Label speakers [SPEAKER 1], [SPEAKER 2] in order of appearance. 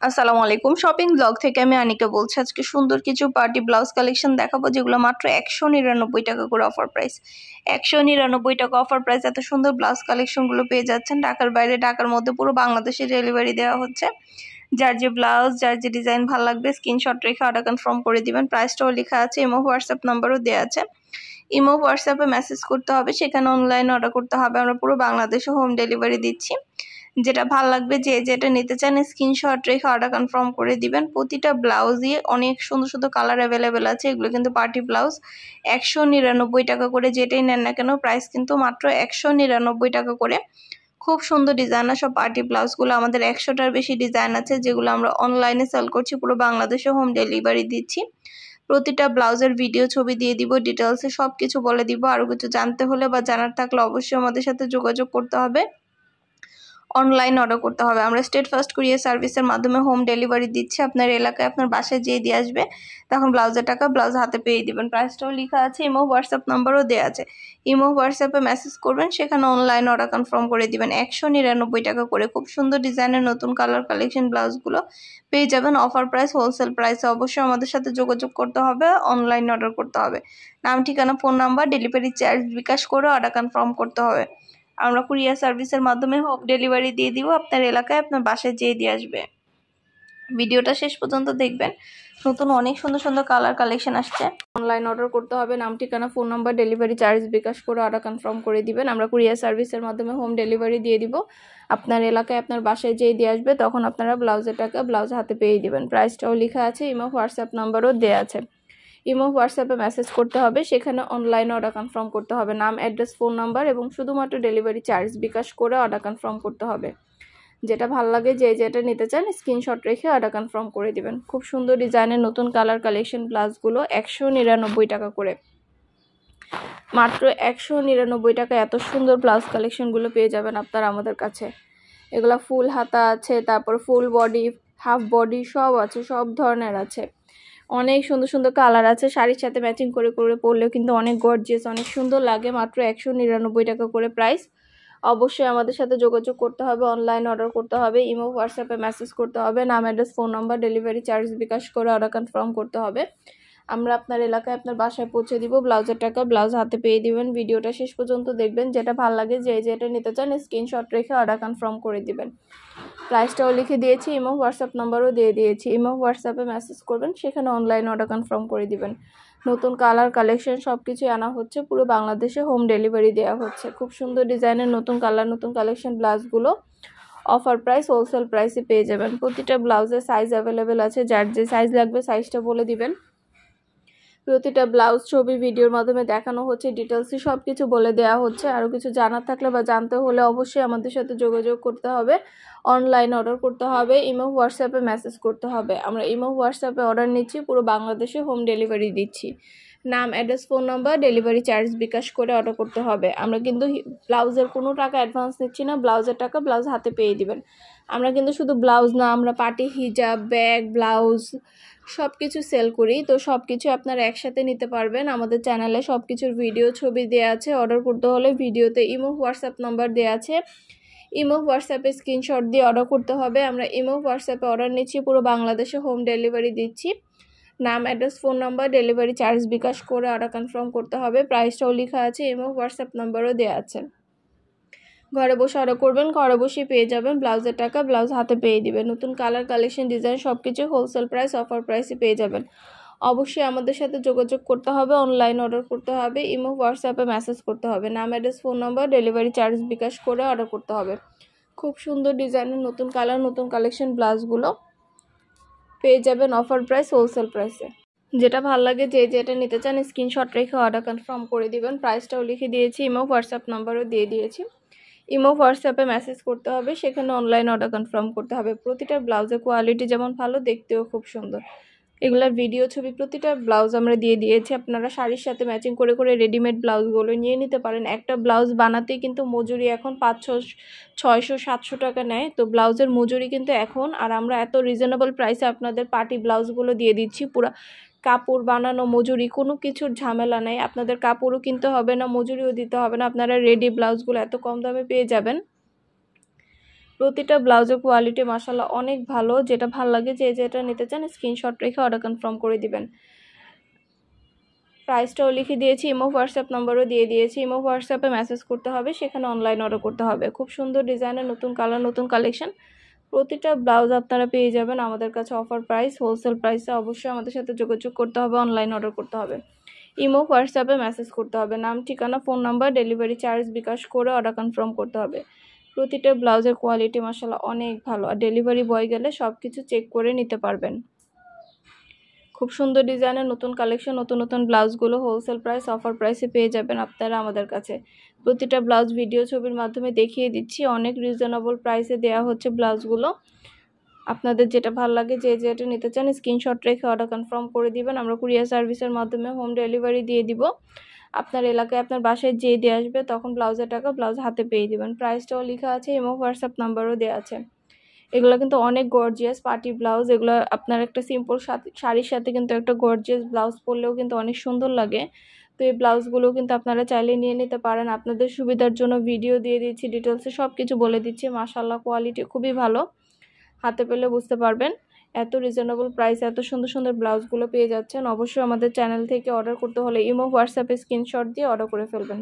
[SPEAKER 1] আসসালামু আলাইকুম। Shopping blog থেকে আমি আনিকা বলছি। আজকে সুন্দর কিছু পার্টি ব্লাউজ কালেকশন দেখাবো, যেগুলো মাত্র 199 টাকা করে অফার প্রাইস। 199 টাকা অফার প্রাইস এত সুন্দর ব্লাউজ কালেকশনগুলো পেয়ে যাচ্ছেন। ঢাকার বাইরে, ঢাকার মধ্যে পুরো বাংলাদেশে ডেলিভারি দেওয়া হচ্ছে। যার যে ব্লাউজ, যার যে ডিজাইন ভালো লাগবে স্ক্রিনশট রেখে অর্ডার কনফার্ম করে দিবেন। প্রাইসটাও লেখা আছে, ইমো হোয়াটসঅ্যাপ নাম্বারও দেওয়া আছে। ইমো হোয়াটসঅ্যাপে মেসেজ করতে হবে, সেখানে অনলাইন অর্ডার করতে হবে। আমরা পুরো বাংলাদেশে হোম ডেলিভারি দিচ্ছি। যেটা ভালো লাগবে, যে যেটা নিতে চান স্ক্রিনশট রেখে অর্ডার কনফার্ম করে দিবেন। প্রতিটা ব্লাউজই অনেক সুন্দর সুন্দর কালার অ্যাভেলেবেল আছে। এগুলো কিন্তু পার্টি ব্লাউজ। 199 টাকা করে যেটাই নেন না কেন, প্রাইস কিন্তু মাত্র 199 টাকা করে। খুব সুন্দর ডিজাইনার সব পার্টি ব্লাউজগুলো। আমাদের 100টার বেশি ডিজাইন আছে, যেগুলো আমরা অনলাইনে সেল করছি। পুরো বাংলাদেশে হোম ডেলিভারি দিচ্ছি। প্রতিটা ব্লাউজের ভিডিও ছবি দিয়ে দিব, ডিটেলসে সব কিছু বলে দিব। আরও কিছু জানতে হলে বা জানার থাকলে অবশ্যই আমাদের সাথে যোগাযোগ করতে হবে, অনলাইন অর্ডার করতে হবে। আমরা স্টেট ফার্স্ট কুরিয়ার সার্ভিসের মাধ্যমে হোম ডেলিভারি দিচ্ছি। আপনার এলাকায় আপনার বাসায় যেয়ে দিয়ে আসবে, তখন ব্লাউজের টাকা ব্লাউজ হাতে পেয়ে দিবেন। প্রাইসটাও লেখা আছে, ইমো হোয়াটসঅ্যাপ নাম্বারও দেওয়া আছে। ইমো হোয়াটসঅ্যাপে মেসেজ করবেন, সেখানে অনলাইন অর্ডার কনফার্ম করে দিবেন। 199 টাকা করে খুব সুন্দর ডিজাইনের নতুন কালার কালেকশন ব্লাউজগুলো পেয়ে যাবেন অফার প্রাইস, হোলসেল প্রাইসে। অবশ্যই আমাদের সাথে যোগাযোগ করতে হবে, অনলাইন অর্ডার করতে হবে। নাম, ঠিকানা, phone number, delivery charge bKash করে অর্ডার কনফার্ম করতে হবে। আমরা কুরিয়ার সার্ভিসের মাধ্যমে হোম ডেলিভারি দিয়ে দিব, আপনার এলাকায় আপনার বাসায় যেয়ে দিয়ে আসবে। ভিডিওটা শেষ পর্যন্ত দেখবেন, নতুন অনেক সুন্দর সুন্দর কালার কালেকশন আসছে। অনলাইন অর্ডার করতে হবে, নাম, ঠিকানা, phone number, delivery charge bKash করে অর্ডার কনফার্ম করে দিবেন। আমরা কুরিয়ার সার্ভিসের মাধ্যমে হোম ডেলিভারি দিয়ে দিব, আপনার এলাকায় আপনার বাসায় যেয়ে দিয়ে আসবে, তখন আপনারা ব্লাউজের টাকা ব্লাউজ হাতে পেয়ে দিবেন। প্রাইসটাও লেখা আছে, ইমো হোয়াটসঅ্যাপ নাম্বারও দেওয়া আছে। ইমো হোয়াটসঅ্যাপে মেসেজ করতে হবে, সেখানে অনলাইন অর্ডার কনফার্ম করতে হবে। নাম, অ্যাড্রেস, ফোন নাম্বার এবং শুধুমাত্র ডেলিভারি চার্জ বিকাশ করে অর্ডার কনফার্ম করতে হবে। যেটা ভালো লাগে, যে যেটা নিতে চান স্ক্রিনশট রেখে অর্ডার কনফার্ম করে দিবেন। খুব সুন্দর ডিজাইনের নতুন কালার কালেকশন ব্লাউজগুলো 199 টাকা করে। মাত্র 199 টাকা এত সুন্দর ব্লাউজ কালেকশনগুলো পেয়ে যাবেন আপনারা আমাদের কাছে। এগুলো ফুল হাতা আছে, তারপর ফুল বডি, হাফ বডি সব আছে, সব ধরনের আছে। অনেক সুন্দর সুন্দর কালার আছে, শাড়ির সাথে ম্যাচিং করে করে পরলেও কিন্তু অনেক গর্জিয়াস, অনেক সুন্দর লাগে। মাত্র 199 টাকা করে প্রাইস। অবশ্যই আমাদের সাথে যোগাযোগ করতে হবে, অনলাইন অর্ডার করতে হবে, ইমো হোয়াটসঅ্যাপে মেসেজ করতে হবে, নাম, address, phone number, delivery charge bKash করে অর্ডার কনফার্ম করতে হবে। আমরা আপনার এলাকায় আপনার বাসায় পৌঁছে দিব, ব্লাউজের টাকা ব্লাউজ হাতে পেয়ে দিবেন। ভিডিওটা শেষ পর্যন্ত দেখবেন, যেটা ভালো লাগে, যে যেটা নিতে চান স্ক্রিনশট রেখে অর্ডার কনফার্ম করে দিবেন। প্রাইসটাও লিখে দিয়েছি, ইমো হোয়াটসঅ্যাপ নাম্বারও দিয়ে দিয়েছি। ইমো হোয়াটসঅ্যাপে মেসেজ করবেন, সেখানে অনলাইন অর্ডার কনফার্ম করে দিবেন। নতুন কালার কালেকশন সব কিছুই আনা হচ্ছে, পুরো বাংলাদেশে হোম ডেলিভারি দেওয়া হচ্ছে। খুব সুন্দর ডিজাইনের নতুন কালার নতুন কালেকশন ব্লাউজগুলো অফার প্রাইস, হোলসেল প্রাইসে পেয়ে যাবেন। প্রতিটা ব্লাউজের সাইজ অ্যাভেলেবেল আছে, যার যে সাইজ লাগবে সাইজটা বলে দিবেন। প্রতিটা ব্লাউজ ছবি ভিডিওর মাধ্যমে দেখানো হচ্ছে, ডিটেলসে সব কিছু বলে দেওয়া হচ্ছে। আরও কিছু জানার থাকলে বা জানতে হলে অবশ্যই আমাদের সাথে যোগাযোগ করতে হবে, অনলাইন অর্ডার করতে হবে, ইমো হোয়াটসঅ্যাপে মেসেজ করতে হবে। আমরা ইমো হোয়াটসঅ্যাপে অর্ডার নিচ্ছি, পুরো বাংলাদেশে হোম ডেলিভারি দিচ্ছি। নাম, address, phone number, delivery charge bKash করে অর্ডার করতে হবে। আমরা কিন্তু ব্লাউজের কোনো টাকা অ্যাডভান্স নিচ্ছি না, ব্লাউজের টাকা ব্লাউজ হাতে পেয়ে দিবেন। আমরা কিন্তু শুধু ব্লাউজ না, আমরা পার্টি হিজাব, ব্যাগ, ব্লাউজ সব কিছু সেল করি। তো সব কিছু আপনারা একসাথে নিতে পারবেন। আমাদের চ্যানেলে সব কিছুর ভিডিও ছবি দেওয়া আছে। অর্ডার করতে হলে ভিডিওতে ইমো হোয়াটসঅ্যাপ নাম্বার দেওয়া আছে, ইমো হোয়াটসঅ্যাপে স্ক্রিনশট দিয়ে অর্ডার করতে হবে। আমরা ইমো হোয়াটসঅ্যাপে অর্ডার নিচ্ছি, পুরো বাংলাদেশে হোম ডেলিভারি দিচ্ছি। নাম, address, phone number, delivery charge bKash করে অর্ডার কনফার্ম করতে হবে। প্রাইসটাও লেখা আছে, ইমো হোয়াটসঅ্যাপ নাম্বারও দেওয়া আছে। ঘরে বসে অর্ডার করবেন, ঘরে বসেই পেয়ে যাবেন। ব্লাউজের টাকা ব্লাউজ হাতে পেয়ে দিবেন। নতুন কালার কালেকশন ডিজাইন সব কিছু হোলসেল প্রাইস, অফার প্রাইসে পেয়ে যাবেন। অবশ্যই আমাদের সাথে যোগাযোগ করতে হবে, অনলাইন অর্ডার করতে হবে, ইমো হোয়াটসঅ্যাপে মেসেজ করতে হবে, নাম, address, phone number, delivery charge bKash করে অর্ডার করতে হবে। খুব সুন্দর ডিজাইনের নতুন কালার নতুন কালেকশন ব্লাউজগুলো পেয়ে যাবেন অফার প্রাইস, হোলসেল প্রাইসে। যেটা ভালো লাগে, যে যেটা নিতে চান স্ক্রিনশট রেখে অর্ডার কনফার্ম করে দিবেন। প্রাইসটাও লিখে দিয়েছি, ইমো হোয়াটসঅ্যাপ নাম্বারও দিয়ে দিয়েছি। ইমো হোয়াটসঅ্যাপে মেসেজ করতে হবে, সেখানে অনলাইন অর্ডার কনফার্ম করতে হবে। প্রতিটা ব্লাউজের কোয়ালিটি যেমন ভালো, দেখতেও খুব সুন্দর। এগুলার ভিডিও ছবি প্রতিটা ব্লাউজ আমরা দিয়ে দিয়েছি। আপনারা শাড়ির সাথে ম্যাচিং করে করে রেডিমেড ব্লাউজগুলো নিয়ে নিতে পারেন। একটা ব্লাউজ বানাতেই কিন্তু মজুরি এখন 500, 600, 700 টাকা নেয়। তো ব্লাউজের মজুরি কিন্তু এখন, আর আমরা এত রিজনেবল প্রাইসে আপনাদের পার্টি ব্লাউজগুলো দিয়ে দিচ্ছি। পুরো কাপড় বানানো, মজুরি, কোনো কিছুর ঝামেলা নেই। আপনাদের কাপড়ও কিনতে হবে না, মজুরিও দিতে হবে না। আপনারা রেডি ব্লাউজগুলো এত কম দামে পেয়ে যাবেন। প্রতিটা ব্লাউজের কোয়ালিটি মাশাআল্লাহ অনেক ভালো। যেটা ভালো লাগে যে যেটা নিতে চান স্ক্রিনশট রেখে অর্ডার কনফার্ম করে দিবেন। প্রাইসটাও লিখে দিয়েছি, ইমো হোয়াটসঅ্যাপ নাম্বারও দিয়ে দিয়েছি। ইমো হোয়াটসঅ্যাপে মেসেজ করতে হবে, সেখানে অনলাইন অর্ডার করতে হবে। খুব সুন্দর ডিজাইনের নতুন কালার, নতুন কালেকশন। প্রতিটা ব্লাউজ আপনারা পেয়ে যাবেন আমাদের কাছে অফার প্রাইস, হোলসেল প্রাইসে। অবশ্যই আমাদের সাথে যোগাযোগ করতে হবে, অনলাইন অর্ডার করতে হবে। ইমো হোয়াটসঅ্যাপে মেসেজ করতে হবে, নাম ঠিকানা phone number delivery charge bKash করে অর্ডার কনফার্ম করতে হবে। প্রতিটা ব্লাউজের কোয়ালিটি মাশাআল্লাহ অনেক ভালো, আর ডেলিভারি বয় গেলে সব কিছু চেক করে নিতে পারবেন। খুব সুন্দর ডিজাইনের নতুন কালেকশন, নতুন নতুন ব্লাউজগুলো হোলসেল প্রাইস, অফার প্রাইসে পেয়ে যাবেন আপনারা আমাদের কাছে। প্রতিটা ব্লাউজ ভিডিও ছবির মাধ্যমে দেখিয়ে দিচ্ছি, অনেক রিজনেবল প্রাইসে দেওয়া হচ্ছে ব্লাউজগুলো। আপনাদের যেটা ভালো লাগে যে যেটা নিতে চান স্ক্রিনশট রেখে অর্ডার কনফার্ম করে দিবেন। আমরা কুরিয়ার সার্ভিসের মাধ্যমে হোম ডেলিভারি দিয়ে দিব। আপনার এলাকায় আপনার বাসায় যেয়ে দিয়ে আসবে, তখন ব্লাউজের টাকা ব্লাউজ হাতে পেয়ে দিবেন। প্রাইসটাও লেখা আছে, ইমো হোয়াটসঅ্যাপ নাম্বারও দেওয়া আছে। এগুলো কিন্তু অনেক গর্জিয়াস পার্টি ব্লাউজ। এগুলো আপনার একটা সিম্পল শাড়ির সাথে কিন্তু একটা গর্জিয়াস ব্লাউজ পরলেও কিন্তু অনেক সুন্দর লাগে। তো এই ব্লাউজগুলো কিন্তু আপনারা চাইলে নিয়ে নিতে পারেন। আপনাদের সুবিধার জন্য ভিডিও দিয়ে দিচ্ছি, ডিটেলসে সব কিছু বলে দিচ্ছি। মাশাআল্লাহ কোয়ালিটি খুবই ভালো, হাতে পেলে বুঝতে পারবেন। এত রিজনেবল প্রাইস এত সুন্দর সুন্দর ব্লাউজগুলো পেয়ে যাচ্ছেন। অবশ্যই আমাদের চ্যানেল থেকে অর্ডার করতে হলে ইমো হোয়াটসঅ্যাপে স্ক্রিনশট দিয়ে অর্ডার করে ফেলবেন।